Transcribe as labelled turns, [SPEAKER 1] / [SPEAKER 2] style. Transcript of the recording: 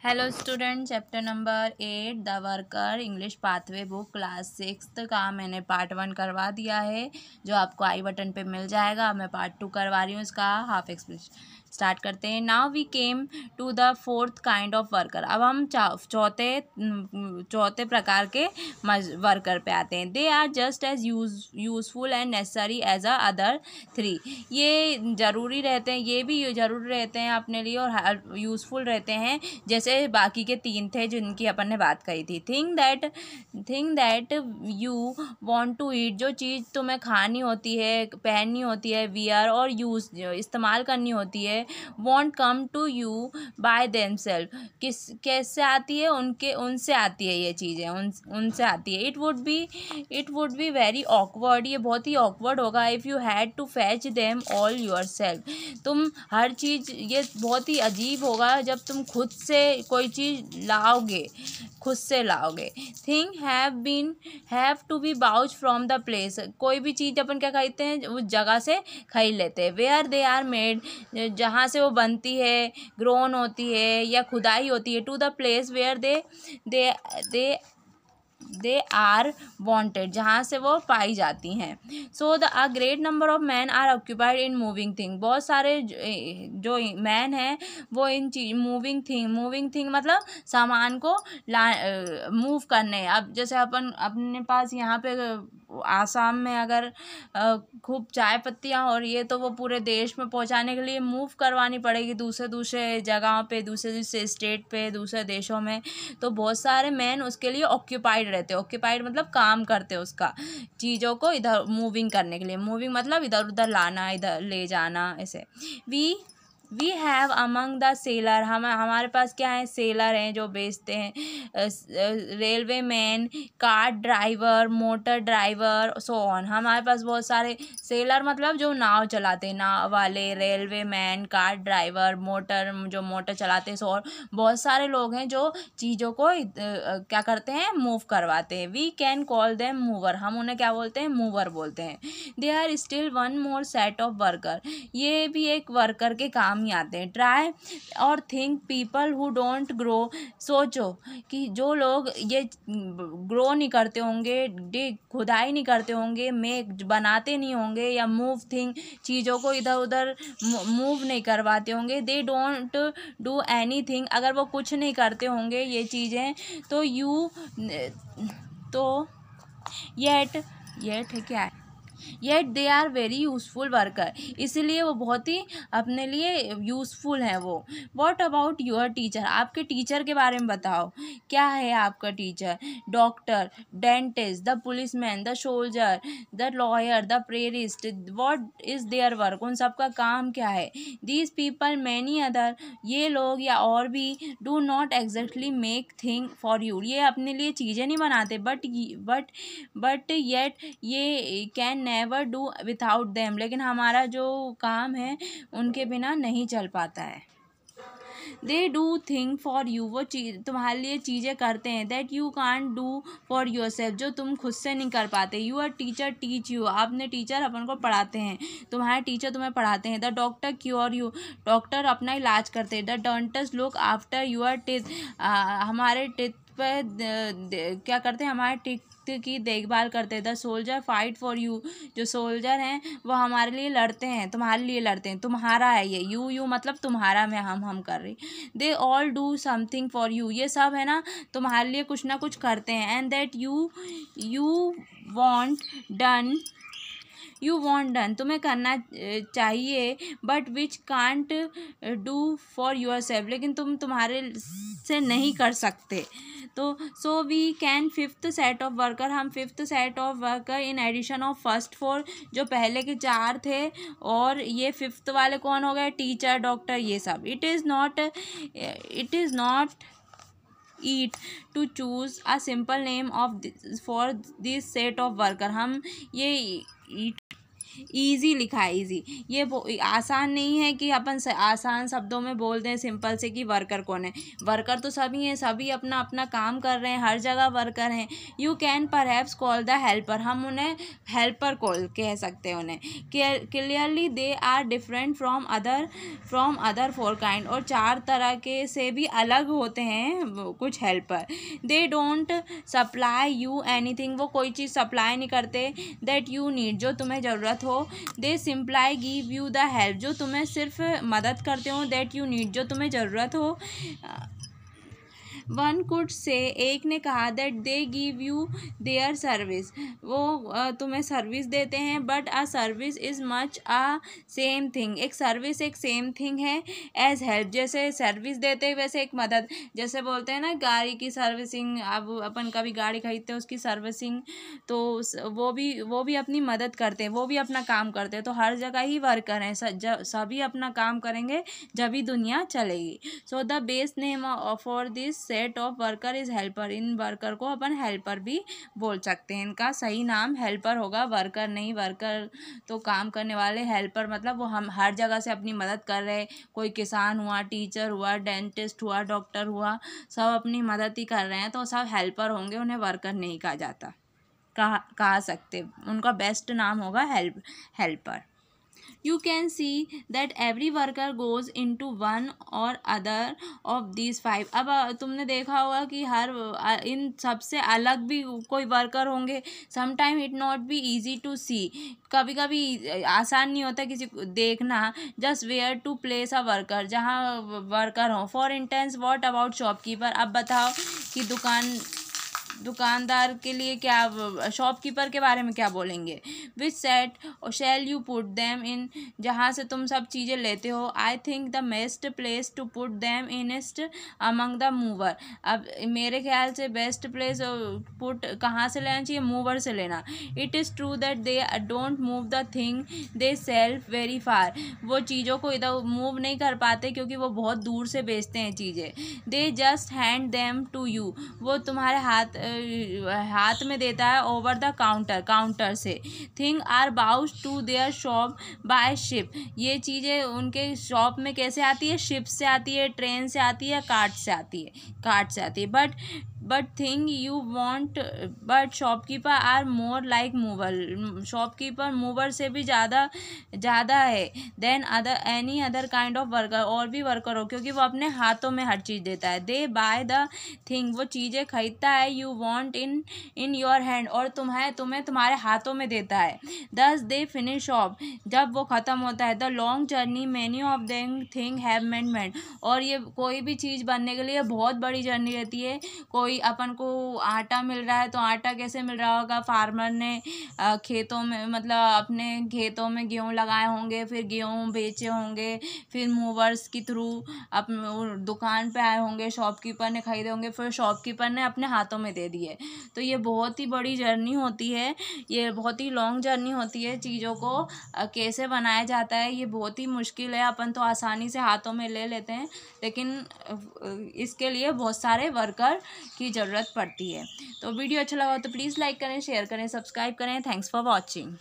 [SPEAKER 1] Hello student, chapter number 8 the worker English pathway book class 6 का मैंने part 1 करवा दिया है, जो आपको आई बटन पे मिल जाएगा। मैं पार्ट 2 करवा रही हूँ, इसका हाफ एक्सप्लेनेशन। स्टार्ट करते हैं। Now we came to the fourth kind of worker. अब हम चौथे प्रकार के वर्कर पे आते हैं। They are just as useful and necessary as a other 3। ये ज़रूरी रहते हैं, ये भी ज़रूरी रहते हैं अपने लिए और यूज़फुल रहते हैं जैसे बाकी के 3 थे जिनकी अपन ने बात कही थी। Thing that you want to eat, जो चीज़ तुम्हें खानी होती है, पहननी होती है, वियर और यूज़ इस्तेमाल करनी होती है, won't come to you by themselves. कैसे आती है? उनसे आती है ये चीज़ें, उनसे आती है। It would be very awkward, ये बहुत ही ऑकवर्ड होगा। If you had to fetch them all yourself, तुम हर चीज़, ये बहुत ही अजीब होगा जब तुम खुद से कोई चीज़ लाओगे, खुद से लाओगे। Have to be bought from the place, कोई भी चीज़ अपन क्या खरीदते हैं, उस जगह से खरीद लेते हैं। वेयर दे आर मेड, जहाँ से वो बनती है, ग्रोन होती है या खुदाई होती है। To the place where they are wanted, जहाँ से वो पाई जाती हैं। So a great number of man are occupied in moving thing, बहुत सारे जो मैन हैं वो इन मूविंग थिंग मतलब सामान को मूव करने। अब जैसे अपन अपने पास यहाँ पे आसाम में अगर खूब चाय पत्तियाँ हो रही है तो वो पूरे देश में पहुँचाने के लिए मूव करवानी पड़ेगी दूसरे जगहों पे, दूसरे स्टेट पे, दूसरे देशों में। तो बहुत सारे मैन उसके लिए ऑक्यूपाइड रहते हैं। ऑक्यूपाइड मतलब काम करते हैं उसका, चीज़ों को इधर मूविंग करने के लिए। मूविंग मतलब इधर उधर लाना, इधर ले जाना, ऐसे। We have among the seller, हमारे पास क्या है? सेलर हैं जो बेचते हैं। Railway man, car driver, motor driver, so on. हमारे पास बहुत सारे सेलर मतलब जो नाव चलाते हैं, नाव वाले, रेलवे मैन, कार ड्राइवर, जो मोटर चलाते हैं, सो ऑन। बहुत सारे लोग हैं जो चीज़ों को क्या करते हैं? मूव करवाते हैं। We can call them mover, हम उन्हें क्या बोलते हैं? मूवर बोलते हैं। They are still one more set of worker, ये भी एक वर्कर के काम ही आते हैं। ट्राई और think people who don't grow, सोचो कि जो लोग ये ग्रो नहीं करते होंगे, खुदाई नहीं करते होंगे, बनाते नहीं होंगे या मूव थिंग, चीज़ों को इधर उधर मूव नहीं करवाते होंगे, they don't do any thing, अगर वो कुछ नहीं करते होंगे ये चीज़ें, तो येट है क्या है? Yet they are very useful worker, इसलिए वो बहुत ही अपने लिए यूज़फुल हैं वो। वॉट अबाउट योर टीचर, आपके टीचर के बारे में बताओ, क्या है आपका teacher? Doctor, dentist, the policeman, the soldier, the lawyer, the priest, what is their work, उन सबका काम क्या है? दीज पीपल मैनी अदर, ये लोग या और भी, do not exactly make thing for you, ये अपने लिए चीज़ें नहीं बनाते, बट येट ये can never do without them, लेकिन हमारा जो काम है उनके बिना नहीं चल पाता है। They do thing for you, वो तुम्हारे लिए चीज़ें करते हैं। That you can't do for your self, जो तुम खुद से नहीं कर पाते। यूर टीचर टीच यू, आपने टीचर अपन को पढ़ाते हैं, तुम्हारे टीचर तुम्हें पढ़ाते हैं। The doctor cure you, doctor अपना इलाज करते हैं। The dentist look after your teeth, हमारे टीथ पे क्या करते हैं? हमारे टीथ की देखभाल करते हैं। The soldier fight for you, जो सोल्जर हैं वो हमारे लिए लड़ते हैं, तुम्हारे लिए लड़ते हैं। तुम्हारा है ये, यू मतलब तुम्हारा में हम कर रही। They all do something for you, ये सब है ना तुम्हारे लिए कुछ ना कुछ करते हैं। And that you want done, तुम्हें करना चाहिए, but which can't do for your self, लेकिन तुम तुम्हारे से नहीं कर सकते। तो so we can fifth set of worker, हम fifth set of worker in addition of first 4, जो पहले के 4 थे और ये फिफ्थ वाले कौन हो गए? टीचर, डॉक्टर, ये सब। It is not eat to choose a simple name of for this set of worker, हम ये ईट ईजी लिखा है, ईजी। ये आसान नहीं है कि अपन आसान शब्दों में बोल दें सिंपल से कि वर्कर कौन है। वर्कर तो सभी हैं, सभी अपना अपना काम कर रहे हैं, हर जगह वर्कर हैं। You can perhaps call the helper, हम उन्हें हेल्पर कॉल कह सकते हैं उन्हें। Clearly they are different from other four kind, और 4 तरह के से भी अलग होते हैं कुछ helper. They don't supply you anything, वो कोई चीज़ सप्लाई नहीं करते। दैट यू नीड, जो तुम्हें ज़रूरत हो। They simply give you the help, जो तुम्हें सिर्फ मदद करते हो। दैट यू नीड, जो तुम्हें ज़रूरत हो। वन कुड से, एक ने कहा, that they give you their service, वो तुम्हें सर्विस देते हैं। But a service is much a same thing, एक सर्विस एक सेम थिंग है एज हेल्प, जैसे सर्विस देते हैं वैसे एक मदद। जैसे बोलते हैं ना गाड़ी की सर्विसिंग, अब अपन कभी गाड़ी खरीदते हैं उसकी सर्विसिंग, तो वो भी अपनी मदद करते हैं, वो भी अपना काम करते हैं। तो हर जगह ही वर्कर हैं, सभी अपना काम करेंगे जब भी दुनिया चलेगी। So the best name for this set of worker is helper, in worker को अपन हेल्पर भी बोल सकते हैं। इनका सही नाम हेल्पर होगा, वर्कर नहीं। वर्कर तो काम करने वाले, हेल्पर मतलब वो हम हर जगह से अपनी मदद कर रहे हैं। कोई किसान हुआ, टीचर हुआ, डेंटिस्ट हुआ, डॉक्टर हुआ, सब अपनी मदद ही कर रहे हैं, तो सब हेल्पर होंगे, उन्हें वर्कर नहीं कहा जाता, कहा सकते। उनका बेस्ट नाम होगा helper. You can see that every worker goes into one or other of these 5। अब तुमने देखा होगा कि इन सबसे अलग भी कोई वर्कर होंगे। Sometime it not be easy to see, कभी कभी आसान नहीं होता किसी को देखना। Just where to place a worker, जहाँ वर्कर हो। For instance what about shopkeeper, अब बताओ कि दुकानदार के लिए क्या, शॉपकीपर के बारे में क्या बोलेंगे। Which set shall you put them in, जहाँ से तुम सब चीज़ें लेते हो। I think the best place to put them in is among the mover, अब मेरे ख्याल से बेस्ट प्लेस पुट कहाँ से लेना चाहिए, मूवर से लेना। It is true that they don't move the thing they sell very far, वो चीज़ों को इधर मूव नहीं कर पाते क्योंकि वो बहुत दूर से बेचते हैं चीज़ें। They just hand them to you, वो तुम्हारे हाथ में देता है। ओवर द काउंटर से। Thing are bound to their shop by ship, ये चीज़ें उनके शॉप में कैसे आती है, शिप से आती है, ट्रेन से आती है, कार्ट से आती है। But thing you want, but shopkeeper are more like mover, shopkeeper mover से भी ज़्यादा है than any other kind of worker, और भी वर्कर हो, क्योंकि वो अपने हाथों में हर चीज़ देता है। दे बाय द थिंग, वो चीज़ें खरीदता है। You want in your hand, और तुम्हें तुम्हारे हाथों में देता है। दस दे फिनिश ऑफ, जब वो ख़त्म होता है। The long journey many of them thing have मेंट, और ये कोई भी चीज़ बनने के लिए बहुत बड़ी जर्नी रहती है। कोई अपन को आटा मिल रहा है तो आटा कैसे मिल रहा होगा, फार्मर ने खेतों में, मतलब अपने खेतों में गेहूँ लगाए होंगे, फिर गेहूँ बेचे होंगे, फिर मूवर्स के थ्रू दुकान पे आए होंगे, शॉपकीपर ने खरीदे होंगे, फिर शॉपकीपर ने अपने हाथों में दे दिए। तो ये बहुत ही बड़ी जर्नी होती है, ये बहुत ही लॉन्ग जर्नी होती है। चीज़ों को कैसे बनाया जाता है ये बहुत ही मुश्किल है, अपन तो आसानी से हाथों में ले लेते हैं, लेकिन इसके लिए बहुत सारे वर्कर की ज़रूरत पड़ती है। तो वीडियो अच्छा लगा तो प्लीज़ लाइक करें, शेयर करें, सब्सक्राइब करें। Thanks for watching.